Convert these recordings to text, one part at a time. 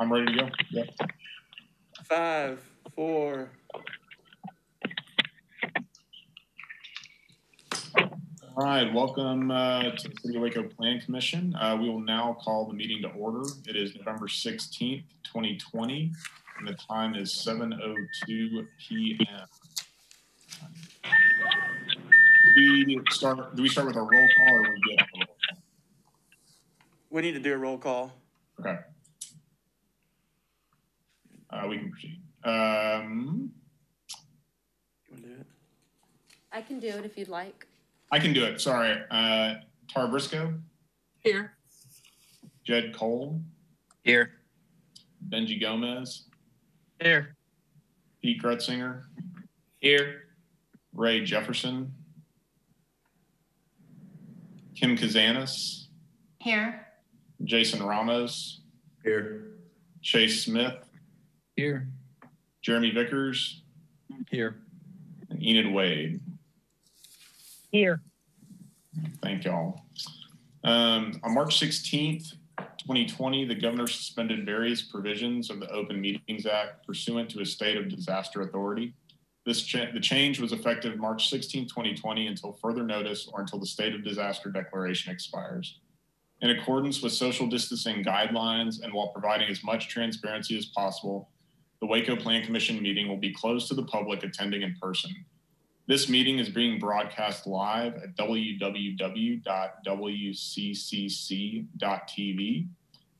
I'm ready to go. Yep. 5, 4. All right, welcome to the City of Waco Plan Commission. We will now call the meeting to order. It is November 16th, 2020, and the time is 7:02 p.m. Do we start with a roll call, or we get a roll call? We need to do a roll call. Okay. We can proceed. You want to do it? I can do it if you'd like. I can do it. Sorry. Tara Briscoe. Here. Jed Cole. Here. Benji Gomez. Here. Pete Grutzinger. Here. Ray Jefferson. Kim Kazanis. Here. Jason Ramos. Here. Chase Smith. Here. Jeremy Vickers. Here. And Enid Wade. Here. Thank y'all. On March 16th, 2020, the governor suspended various provisions of the Open Meetings Act pursuant to a state of disaster authority. The change was effective March 16, 2020 until further notice or until the state of disaster declaration expires. In accordance with social distancing guidelines and while providing as much transparency as possible, the Waco Plan Commission meeting will be closed to the public attending in person. This meeting is being broadcast live at www.wccc.tv.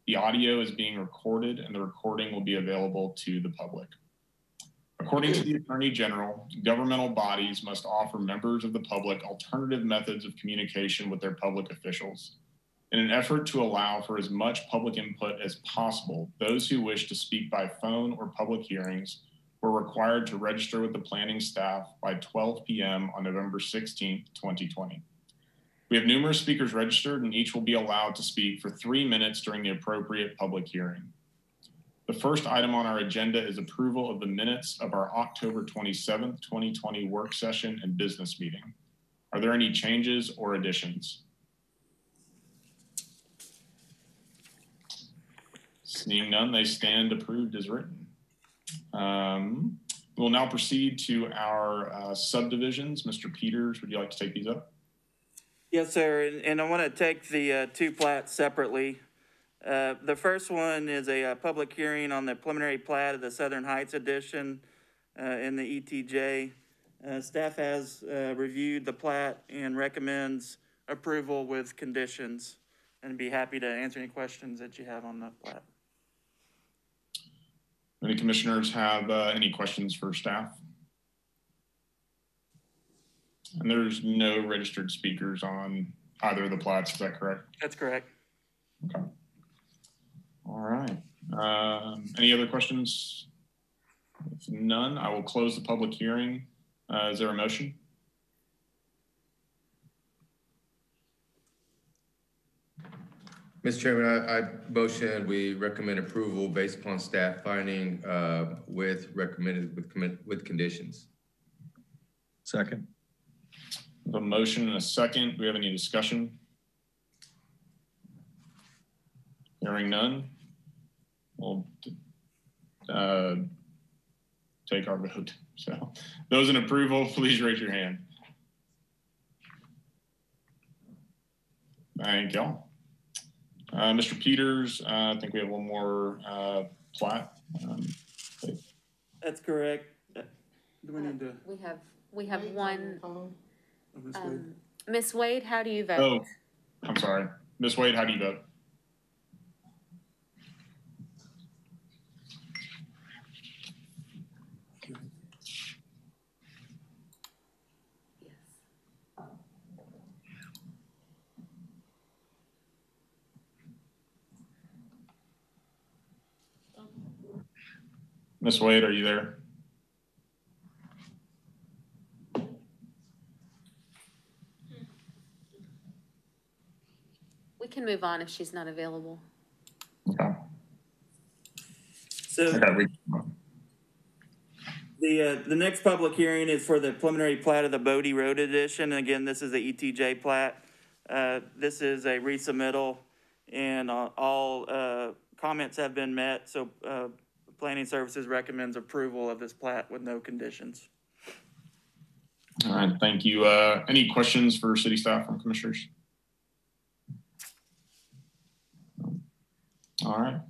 The audio is being recorded and the recording will be available to the public. According to the Attorney General, governmental bodies must offer members of the public alternative methods of communication with their public officials. In an effort to allow for as much public input as possible, those who wish to speak by phone or public hearings were required to register with the planning staff by 12 p.m. on November 16th, 2020. We have numerous speakers registered and each will be allowed to speak for 3 minutes during the appropriate public hearing. The first item on our agenda is approval of the minutes of our October 27th, 2020 work session and business meeting. Are there any changes or additions? Seeing none, they stand approved as written. We'll now proceed to our subdivisions. Mr. Peters, would you like to take these up? Yes, sir. And I want to take the two plats separately. The first one is a public hearing on the preliminary plat of the Southern Heights Edition in the ETJ. Staff has reviewed the plat and recommends approval with conditions, and be happy to answer any questions that you have on the plat. Any commissioners have any questions for staff? And there's no registered speakers on either of the plats, is that correct? That's correct. Okay. All right. Any other questions? If none, I will close the public hearing. Is there a motion? Mr. Chairman, I motion we recommend approval based upon staff finding with conditions. Second. There's a motion and a second. Do we have any discussion? Hearing none, we'll take our vote. So those in approval, please raise your hand. Thank y'all. Mr. Peters, I think we have one more plat. That's correct. Do we need to? We have one. Ms. Wade, how do you vote? Oh, I'm sorry. Ms. Wade, how do you vote? Ms. Wade, are you there? We can move on if she's not available. Okay. So the next public hearing is for the preliminary plat of the Bodie Road Edition. Again, this is the ETJ plat. This is a resubmittal, and all comments have been met, so Planning Services recommends approval of this plat with no conditions. All right, thank you. Any questions for city staff from commissioners? All right.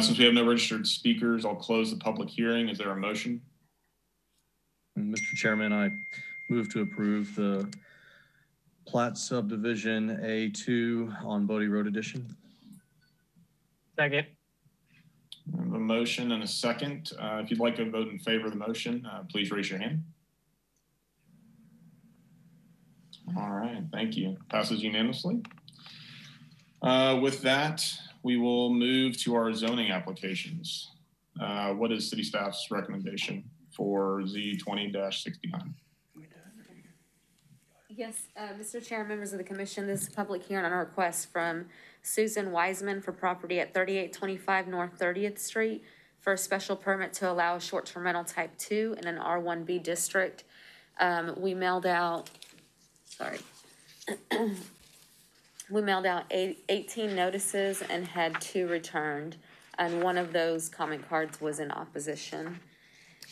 Since we have no registered speakers, I'll close the public hearing. Is there a motion? Mr. Chairman, I move to approve the plat subdivision A2 on Bodie Road Edition. Second. I have a motion and a second. If you'd like to vote in favor of the motion, please raise your hand. All right, thank you. Passes unanimously. With that, we will move to our zoning applications. What is city staff's recommendation for Z20-69? Yes, Mr. Chair, members of the commission, this is a public hearing on a request from Susan Wiseman for property at 3825 North 30th Street for a special permit to allow a short-term rental type 2 in an R1B district. We mailed out 18 notices and had 2 returned, and one of those comment cards was in opposition.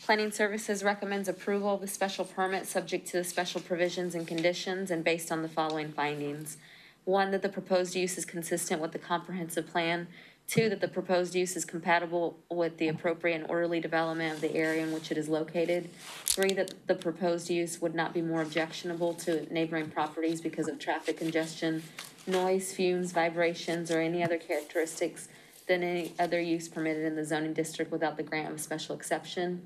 Planning Services recommends approval of the special permit subject to the special provisions and conditions and based on the following findings. 1, that the proposed use is consistent with the comprehensive plan. 2, that the proposed use is compatible with the appropriate and orderly development of the area in which it is located. 3, that the proposed use would not be more objectionable to neighboring properties because of traffic congestion, noise, fumes, vibrations, or any other characteristics than any other use permitted in the zoning district without the grant of special exception.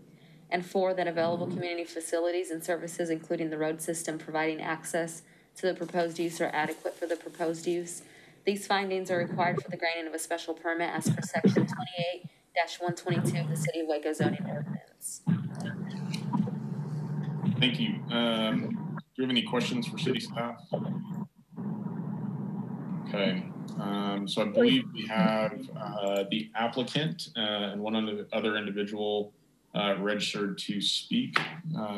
And 4, that available community facilities and services, including the road system providing access to the proposed use, are adequate for the proposed use. These findings are required for the granting of a special permit as per section 28-122 of the City of Waco zoning ordinance. Thank you. Do you have any questions for city staff? Okay, so I believe we have the applicant and one other individual registered to speak.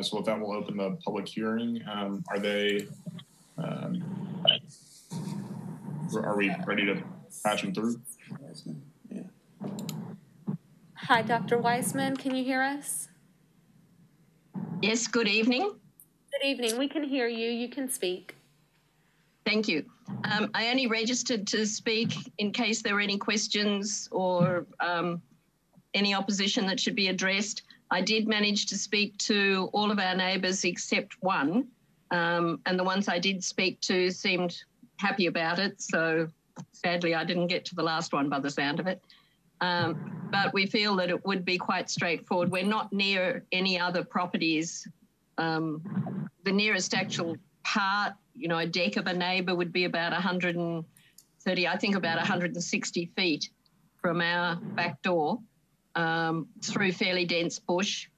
So with that, we'll open the public hearing. Are we ready to patch them through? Yeah. Hi, Dr. Wiseman, can you hear us? Yes, good evening. Good evening, we can hear you, you can speak. Thank you. I only registered to speak in case there were any questions or any opposition that should be addressed. I did manage to speak to all of our neighbours except one, and the ones I did speak to seemed happy about it. So sadly, I didn't get to the last one by the sound of it. But we feel that it would be quite straightforward. We're not near any other properties. The nearest actual part, a deck of a neighbour would be about 130, I think about 160 feet from our back door through fairly dense bush.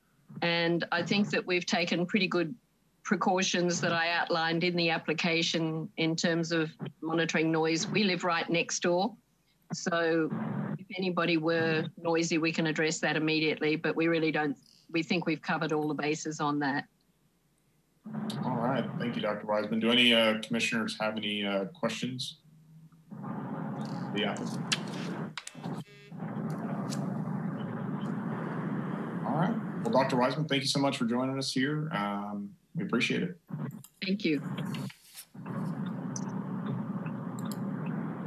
And I think that we've taken pretty good precautions that I outlined in the application in terms of monitoring noise. We live right next door. So if anybody were noisy, we can address that immediately, but we really don't, we think we've covered all the bases on that. All right, thank you, Dr. Wiseman. Do any commissioners have any questions? The applicant. All right, well, Dr. Wiseman, thank you so much for joining us here. We appreciate it. Thank you.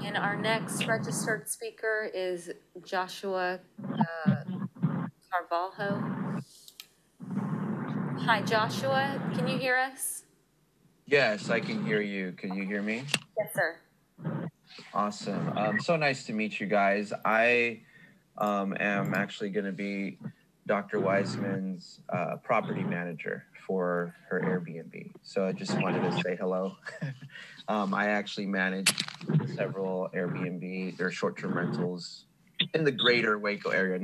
And our next registered speaker is Joshua Carvalho. Hi, Joshua. Can you hear us? Yes, I can hear you. Can you hear me? Yes, sir. Awesome. So nice to meet you guys. I am actually going to be Dr. Wiseman's property manager for her Airbnb. So I just wanted to say hello. I actually manage several Airbnb or short-term rentals in the greater Waco area.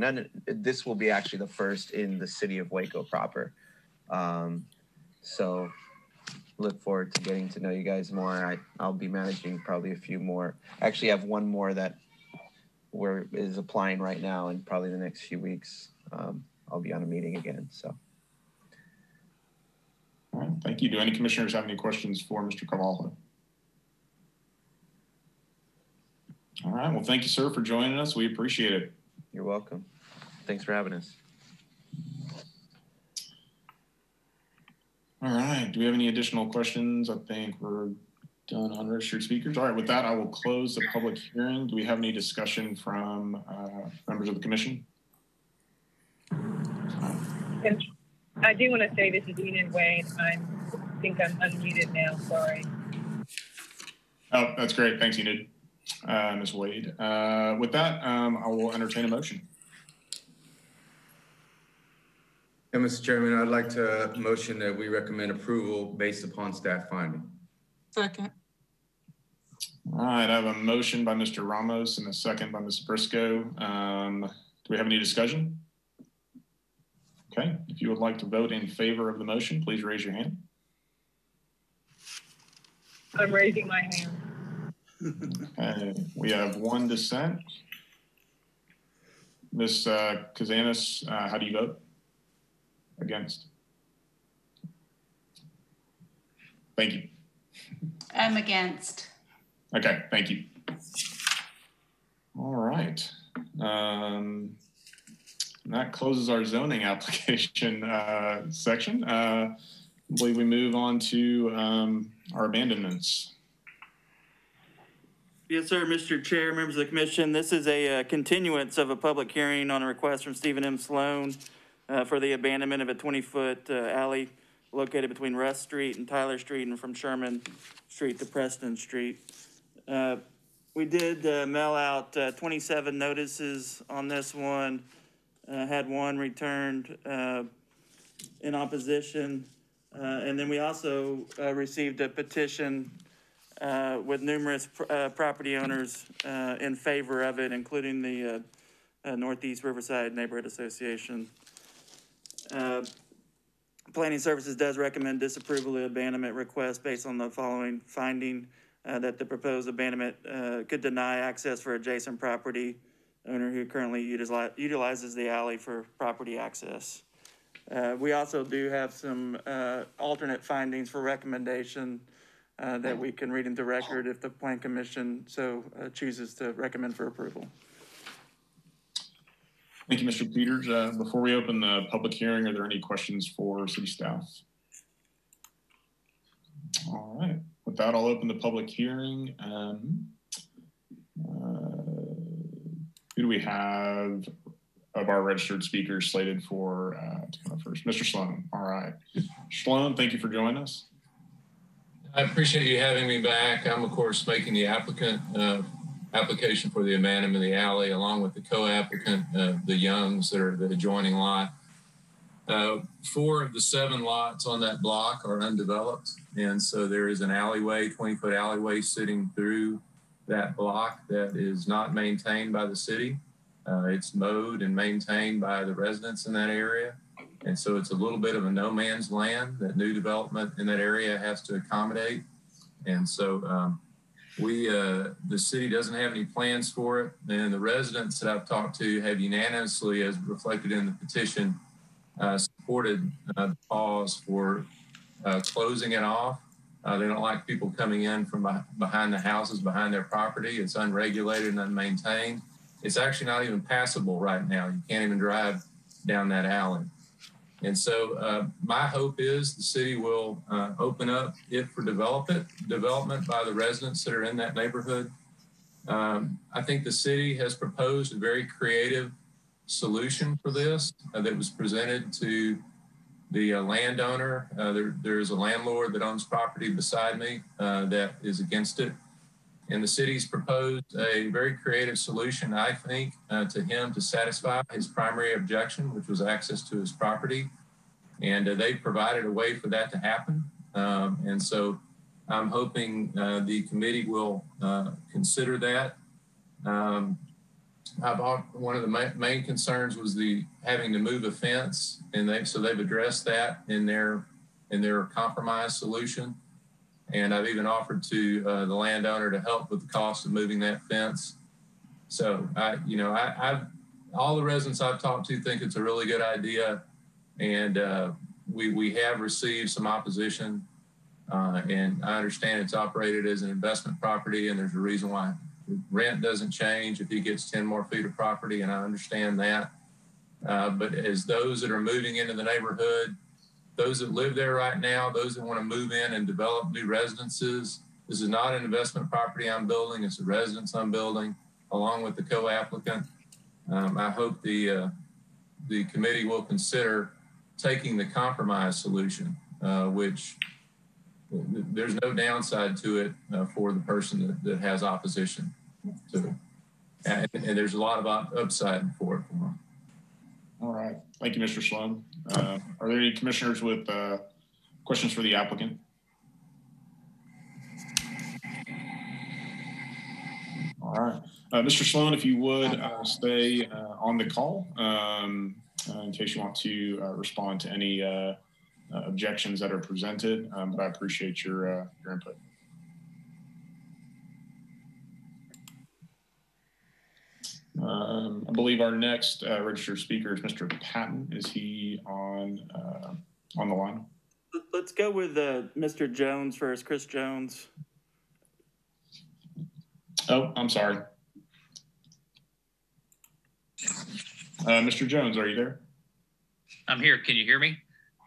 This will be actually the first in the city of Waco proper. So look forward to getting to know you guys more. I'll be managing probably a few more. Actually, I have one more that is applying right now, and probably the next few weeks I'll be on a meeting again. So. All right, thank you. Do any commissioners have any questions for Mr. Carvalho? All right. Well, thank you, sir, for joining us. We appreciate it. You're welcome. Thanks for having us. All right. Do we have any additional questions? I think we're done on registered speakers. All right. With that, I will close the public hearing. Do we have any discussion from members of the commission? And I do want to say this is Enid Wade. I think I'm unmuted now. Sorry. Oh, that's great. Thanks, Enid. Ms. Wade. With that, I will entertain a motion. And Mr. Chairman, I'd like to motion that we recommend approval based upon staff finding. Second. All right, I have a motion by Mr. Ramos and a second by Ms. Briscoe. Do we have any discussion? Okay, if you would like to vote in favor of the motion, please raise your hand. I'm raising my hand. Okay, we have one dissent. Ms. Kazanis, how do you vote? Against? Thank you. I'm against. Okay, thank you. All right. That closes our zoning application section. I believe we move on to our abandonments. Yes, sir, Mr. Chair, members of the commission. This is a continuance of a public hearing on a request from Stephen M. Sloan for the abandonment of a 20-foot alley located between Russ Street and Tyler Street and from Sherman Street to Preston Street. We did mail out 27 notices on this one, had one returned in opposition, and then we also received a petition with numerous property owners in favor of it, including the Northeast Riverside Neighborhood Association. Planning Services does recommend disapproval of the abandonment request based on the following finding: that the proposed abandonment could deny access for adjacent property owner who currently utilizes the alley for property access. We also do have some alternate findings for recommendation that we can read into record if the Plan Commission so chooses to recommend for approval. Thank you, Mr. Peters. Before we open the public hearing, are there any questions for city staff? All right. With that, I'll open the public hearing. Who do we have of our registered speakers slated for to come up first? Mr. Sloan. All right. Sloan, thank you for joining us. I appreciate you having me back. I'm, of course, making the application for the abandonment of the alley, along with the co-applicant, the Youngs, that are the adjoining lot. 4 of the 7 lots on that block are undeveloped. And so there is an alleyway, 20-foot alleyway sitting through that block that is not maintained by the city. It's mowed and maintained by the residents in that area. And so it's a little bit of a no man's land that new development in that area has to accommodate. And so the city doesn't have any plans for it. And the residents that I've talked to have unanimously, as reflected in the petition, supported the cause for closing it off. They don't like people coming in from behind the houses, behind their property. It's unregulated and unmaintained. It's actually not even passable right now. You can't even drive down that alley. And so my hope is the city will open up it for development by the residents that are in that neighborhood. I think the city has proposed a very creative solution for this that was presented to the landowner. There's a landlord that owns property beside me that is against it. And the city's proposed a very creative solution, I think, to him to satisfy his primary objection, which was access to his property. And they provided a way for that to happen. And so I'm hoping the committee will consider that. One of the main concerns was having to move a fence, and so they've addressed that in their compromise solution. And I've even offered to the landowner to help with the cost of moving that fence. So all the residents I've talked to think it's a really good idea, and we have received some opposition. And I understand it's operated as an investment property, and there's a reason why rent doesn't change if he gets 10 more feet of property, and I understand that. But as those that are moving into the neighborhood, those that live there right now, those that want to move in and develop new residences, this is not an investment property I'm building, it's a residence I'm building along with the co-applicant. I hope the committee will consider taking the compromise solution, which there's no downside to it for the person that has opposition to it. And there's a lot of upside for it for them. All right. Thank you, Mr. Sloan. Are there any commissioners with questions for the applicant? All right. Mr. Sloan, if you would stay on the call in case you want to respond to any objections that are presented, but I appreciate your input. I believe our next registered speaker is Mr. Patton. Is he on the line? Let's go with Mr. Jones first, Chris Jones. Oh, I'm sorry. Mr. Jones, are you there? I'm here. Can you hear me?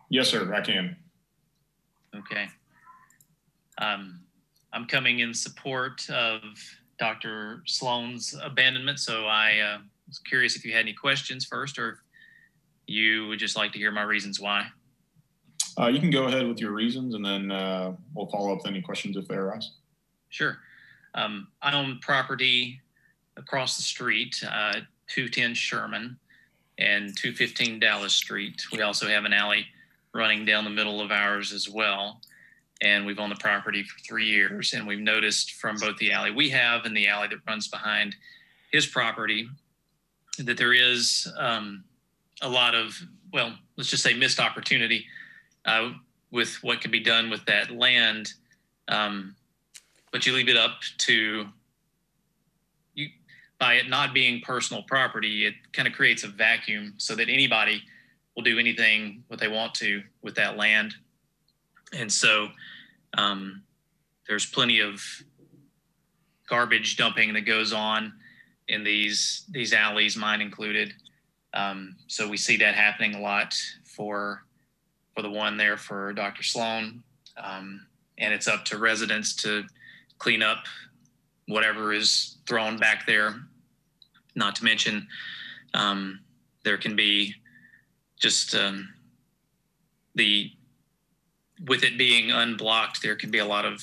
Yes, sir, I can. Okay. I'm coming in support of Dr. Sloan's abandonment, so I was curious if you had any questions first, or if you would just like to hear my reasons why. You can go ahead with your reasons, and then we'll follow up with any questions if they arise. Sure. I own property across the street, 210 Sherman and 215 Dallas Street. We also have an alley running down the middle of ours as well. And we've owned the property for 3 years. And we've noticed from both the alley we have and the alley that runs behind his property that there is a lot of, well, let's just say missed opportunity with what can be done with that land. But you leave it up to you. By it not being personal property, it kind of creates a vacuum so that anybody will do anything what they want to with that land. And so there's plenty of garbage dumping that goes on in these alleys, mine included. So we see that happening a lot for the one there for Dr. Sloan. And it's up to residents to clean up whatever is thrown back there. Not to mention, there can be just with it being unblocked, there can be a lot of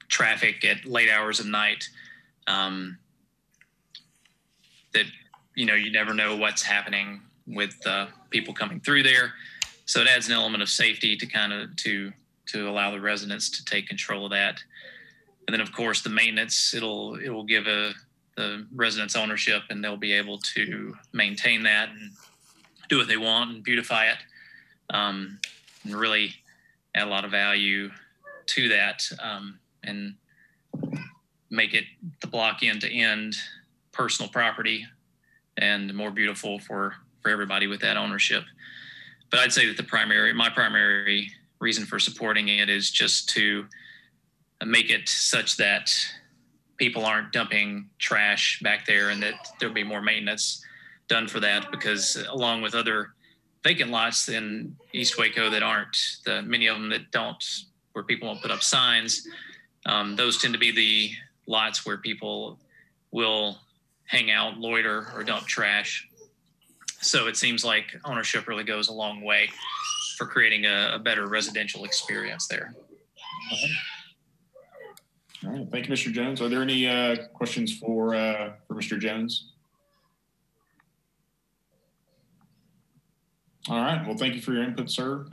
traffic at late hours of night that, you never know what's happening with people coming through there. So it adds an element of safety to kind of to allow the residents to take control of that. And then, of course, the maintenance, it will give the residents ownership, and they'll be able to maintain that and do what they want and beautify it, and really add a lot of value to that, and make it the block end to end personal property and more beautiful for everybody with that ownership. But I'd say that my primary reason for supporting it is just to make it such that people aren't dumping trash back there, and that there'll be more maintenance done for that, because along with other vacant lots in East Waco that aren't, many of them that don't, where people won't put up signs, those tend to be the lots where people will hang out, loiter, or dump trash. So it seems like ownership really goes a long way for creating a better residential experience there. All right. Thank you, Mr. Jones. Are there any questions for Mr. Jones? All right. Well, thank you for your input, sir.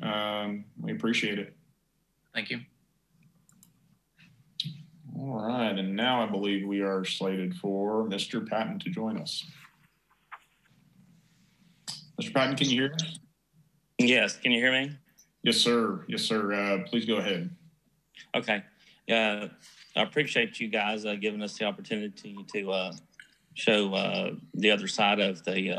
We appreciate it. Thank you. All right. And now I believe we are slated for Mr. Patton to join us. Mr. Patton, can you hear us? Yes. Can you hear me? Yes, sir. Yes, sir. Please go ahead. Okay. I appreciate you guys giving us the opportunity to show the other side of the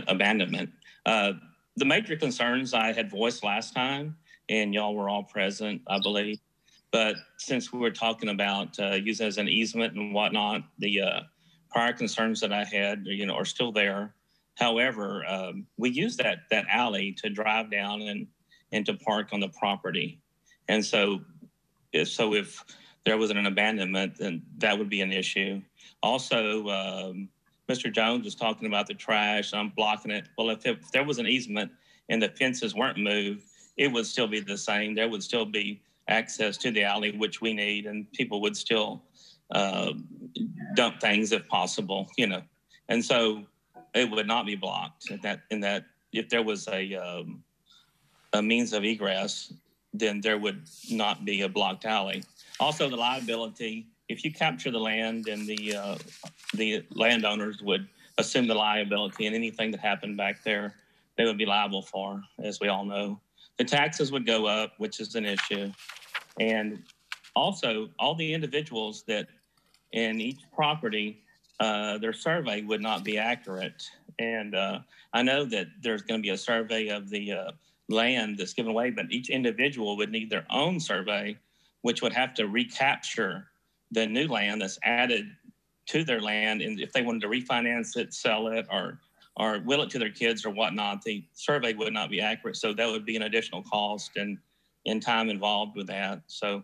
abandonment. The major concerns I had voiced last time, and y'all were all present, I believe, But since we were talking about using it as an easement and whatnot, the prior concerns that I had, are still there. However, we use that alley to drive down and to park on the property. And so if there was an abandonment, then that would be an issue. Also, Mr. Jones was talking about the trash. I'm blocking it. Well, if there was an easement and the fences weren't moved, it would still be the same. There would still be access to the alley, which we need, and people would still dump things if possible, And so it would not be blocked. In that, if there was a means of egress, then there would not be a blocked alley. Also, the liability, if you capture the land and the landowners would assume the liability, and anything that happened back there, they would be liable for, as we all know. The taxes would go up, which is an issue. And also, all the individuals that in each property, their survey would not be accurate. And I know that there's going to be a survey of the land that's given away, but each individual would need their own survey, which would have to recapture the new land that's added to their land. And if they wanted to refinance it, sell it, or will it to their kids or whatnot, the survey would not be accurate. So that would be an additional cost and time involved with that. So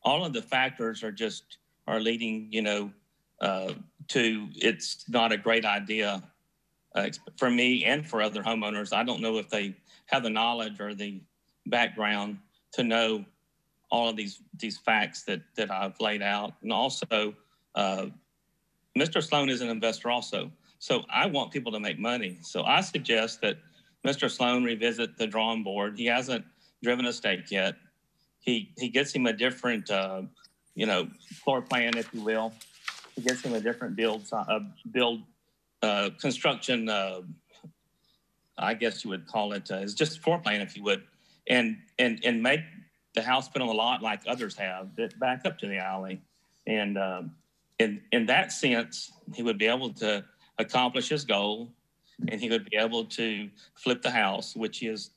all of the factors are leading, to it's not a great idea for me and for other homeowners. I don't know if they have the knowledge or the background to know all of these facts that I've laid out. And also, Mr. Sloan is an investor also. So I want people to make money. So I suggest that Mr. Sloan revisit the drawing board. He hasn't driven a stake yet. He gets him a different, floor plan, if you will. He gets him a different construction, I guess you would call it, it's just floor plan, if you would, and make the house fit on the lot like others have, that back up to the alley. And in that sense, he would be able to accomplish his goal, and he would be able to flip the house, which he is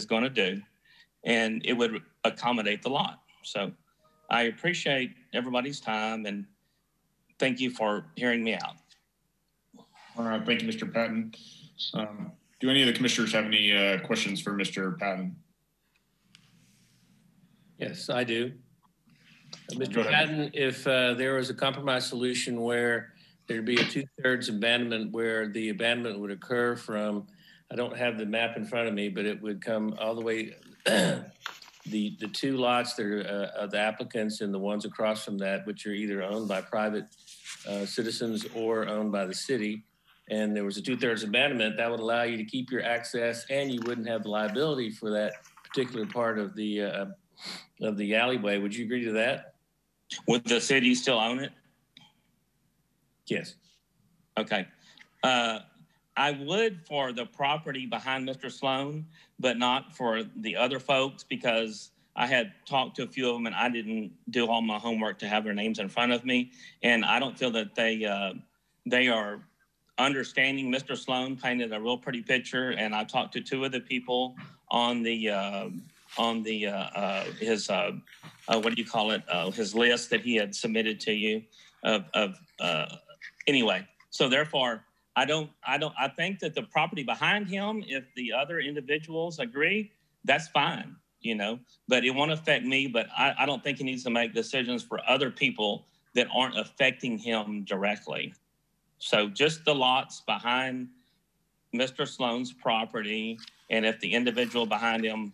going to do, and it would accommodate the lot. So I appreciate everybody's time, and thank you for hearing me out. All right, thank you, Mr. Patton. Do any of the commissioners have any questions for Mr. Patton? Yes, I do. Mr. Patton, if there was a compromise solution where there'd be a 2/3 abandonment, where the abandonment would occur from, I don't have the map in front of me, but it would come all the way, the two lots that are of the applicants and the ones across from that, which are either owned by private citizens or owned by the city, and there was a 2/3 abandonment, that would allow you to keep your access, and you wouldn't have the liability for that particular part of the alleyway. Would you agree to that? Would the city still own it? Yes. Okay. I would for the property behind Mr. Sloan, but not for the other folks, because I had talked to a few of them and I didn't do all my homework to have their names in front of me. And I don't feel that they are understanding. Mr. Sloan painted a real pretty picture, and I talked to two of the people on the his what do you call it? His list that he had submitted to you anyway. So therefore, I think that the property behind him, if the other individuals agree, that's fine, but it won't affect me. But I don't think he needs to make decisions for other people that aren't affecting him directly. So just the lots behind Mr. Sloan's property, and if the individual behind him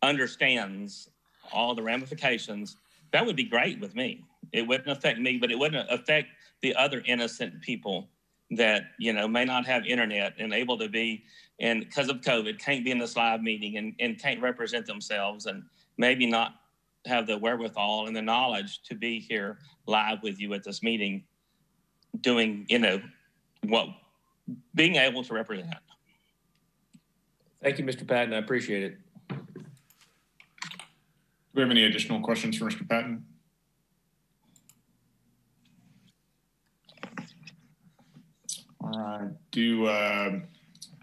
understands all the ramifications, that would be great with me. It wouldn't affect me, but it wouldn't affect the other innocent people that, may not have internet and able to be, and because of COVID, can't be in this live meeting and can't represent themselves, and maybe not have the wherewithal and the knowledge to be here live with you at this meeting, doing, being able to represent. Thank you, Mr. Patton. I appreciate it. Do we have any additional questions for Mr. Patton? All right.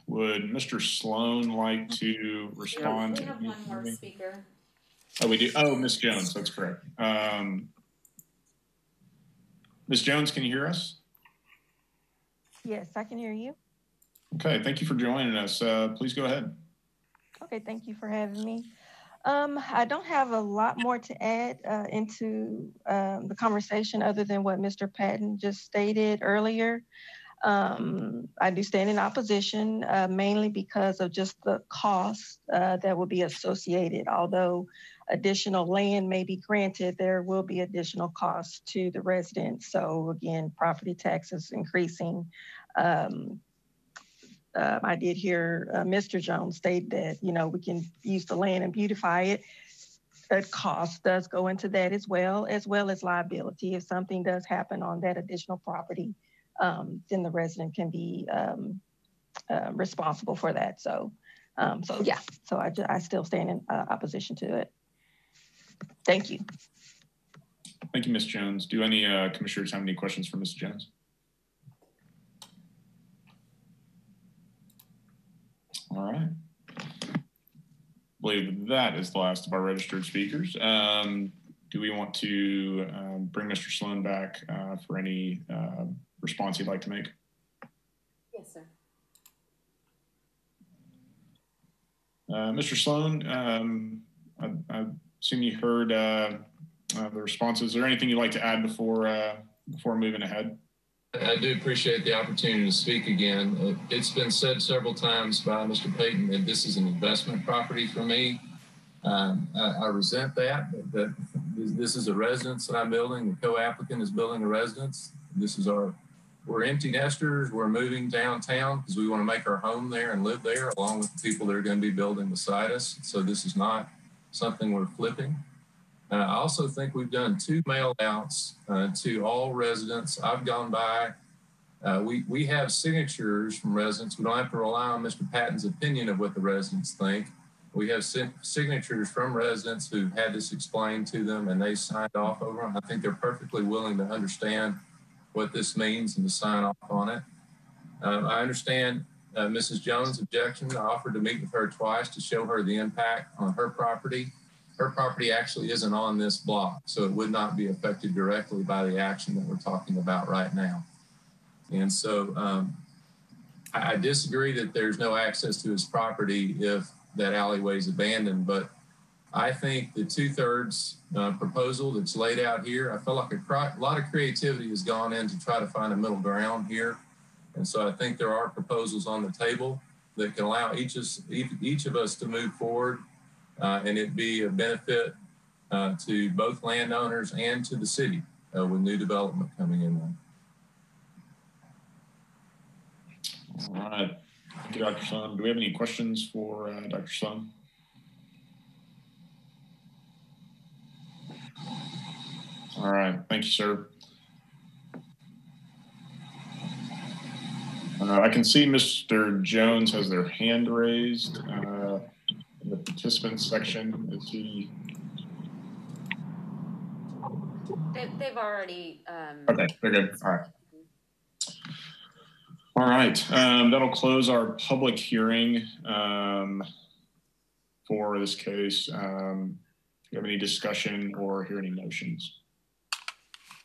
Would Mr. Sloan like to respond? We have one more speaker. Oh, we do. Oh, Ms. Jones, that's correct. Ms. Jones, can you hear us? Yes, I can hear you. Okay, thank you for joining us. Please go ahead. Okay, thank you for having me. I don't have a lot more to add into the conversation other than what Mr. Patton just stated earlier. I do stand in opposition mainly because of just the cost that will be associated. Although additional land may be granted, there will be additional costs to the residents. So again, property taxes increasing. I did hear Mr. Jones state that, you know, we can use the land and beautify it. A cost does go into that as well as liability. If something does happen on that additional property, then the resident can be responsible for that. So I still stand in opposition to it. Thank you. Thank you, Ms. Jones. Do any commissioners have any questions for Ms. Jones? All right. I believe that is the last of our registered speakers. Do we want to bring Mr. Sloan back for any response he'd like to make? Yes, sir. Mr. Sloan, I assume you heard the responses. Is there anything you'd like to add before moving ahead? I do appreciate the opportunity to speak again. It's been said several times by Mr. Payton that this is an investment property for me. I resent that this is a residence that I'm building. The co-applicant is building a residence. We're empty nesters. We're moving downtown because we want to make our home there and live there along with the people that are going to be building beside us. So this is not something we're flipping. I also think we've done 2 mail outs to all residents. I've gone by. We have signatures from residents. We don't have to rely on Mr. Patton's opinion of what the residents think. We have signatures from residents who've had this explained to them and they signed off over them. I think they're perfectly willing to understand what this means and to sign off on it. I understand Mrs. Jones' objection. I offered to meet with her twice to show her the impact on her property. Her property actually isn't on this block, so it would not be affected directly by the action that we're talking about right now. And so I disagree that there's no access to his property if that alleyway is abandoned, but I think the 2/3 proposal that's laid out here, I feel like a lot of creativity has gone in to try to find a middle ground here. And so I think there are proposals on the table that can allow each of us to move forward and it be a benefit to both landowners and to the city with new development coming in there. All right. Thank you, Dr. Sloan. Do we have any questions for Dr. Sloan? All right. Thank you, sir. I can see Mr. Jones has their hand raised in the participants section. Is he? They've already. Okay, they're good. All right. All right. That'll close our public hearing for this case. Do you have any discussion or hear any motions?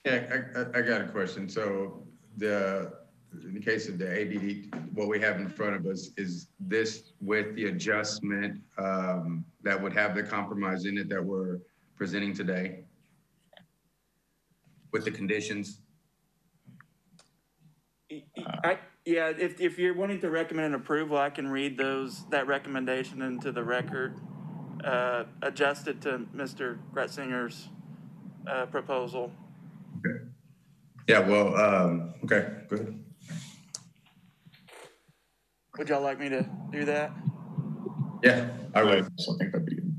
Yeah, I got a question. So in the case of the ADD, what we have in front of us, is this with the adjustment that would have the compromise in it that we're presenting today with the conditions? Yeah, if you're wanting to recommend an approval, I can read that recommendation into the record, adjusted to Mr. Gretzinger's proposal. Okay. Yeah, well, okay, go ahead. Would y'all like me to do that? Yeah, I would. I think that'd be good.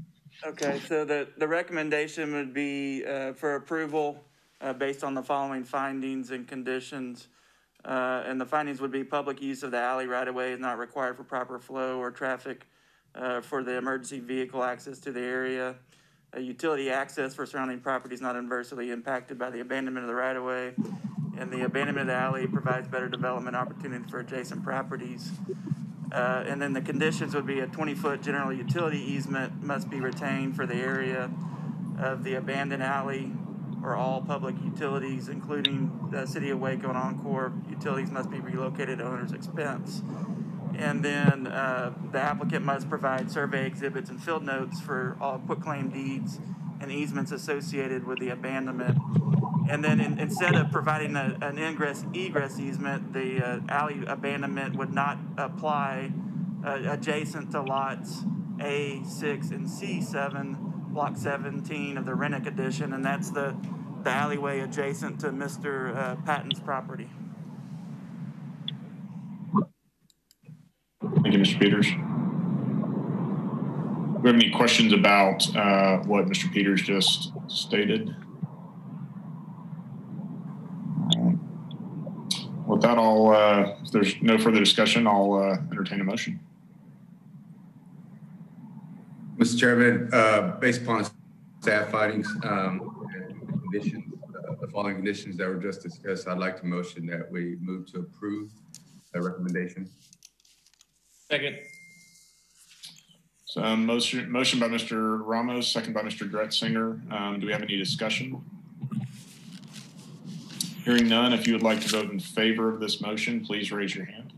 Okay, so the recommendation would be for approval based on the following findings and conditions. And the findings would be public use of the alley right-of-way is not required for proper flow or traffic for the emergency vehicle access to the area. Utility access for surrounding property is not adversely impacted by the abandonment of the right-of-way. And the abandonment of the alley provides better development opportunity for adjacent properties. And then the conditions would be a 20-foot general utility easement must be retained for the area of the abandoned alley, or all public utilities, including the City of Waco and Encore utilities, must be relocated at owner's expense. And then the applicant must provide survey exhibits and field notes for all quitclaim deeds and easements associated with the abandonment. And then instead of providing an ingress-egress easement, the alley abandonment would not apply adjacent to lots A, 6, and C7, block 17 of the Rennick addition, and that's the alleyway adjacent to Mr. Patton's property. Thank you, Mr. Peters. Do we have any questions about what Mr. Peters just stated? With that, if there's no further discussion, I'll entertain a motion. Mr. Chairman, based upon staff findings and conditions, the following conditions that were just discussed, I'd like to motion that we move to approve the recommendation. Second. So motion by Mr. Ramos, second by Mr. Gretzinger. Do we have any discussion? Hearing none, if you would like to vote in favor of this motion, please raise your hand.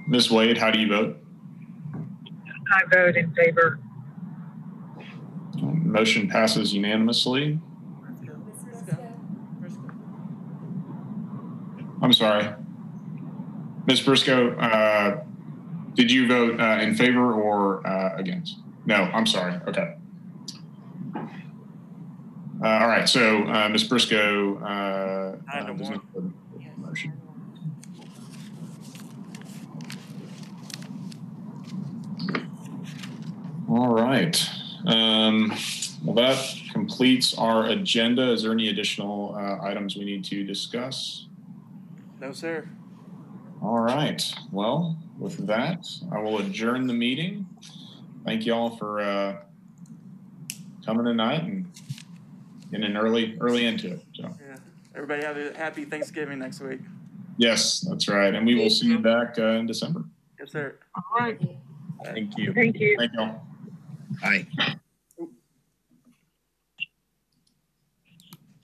Ms. Wade, how do you vote? I vote in favor. Motion passes unanimously. I'm sorry. Ms. Briscoe, did you vote in favor or against? No, I'm sorry. Okay. All right. So, Ms. Briscoe, does not vote in the motion. All right. Well, that completes our agenda. Is there any additional items we need to discuss? No, sir. All right. Well, with that, I will adjourn the meeting. Thank you all for coming tonight and getting early into it. So. Yeah. Everybody have a happy Thanksgiving next week. Yes, that's right. And we will see you back in December. Yes, sir. All right. Thank you. Thank you. Thank you all. Aye.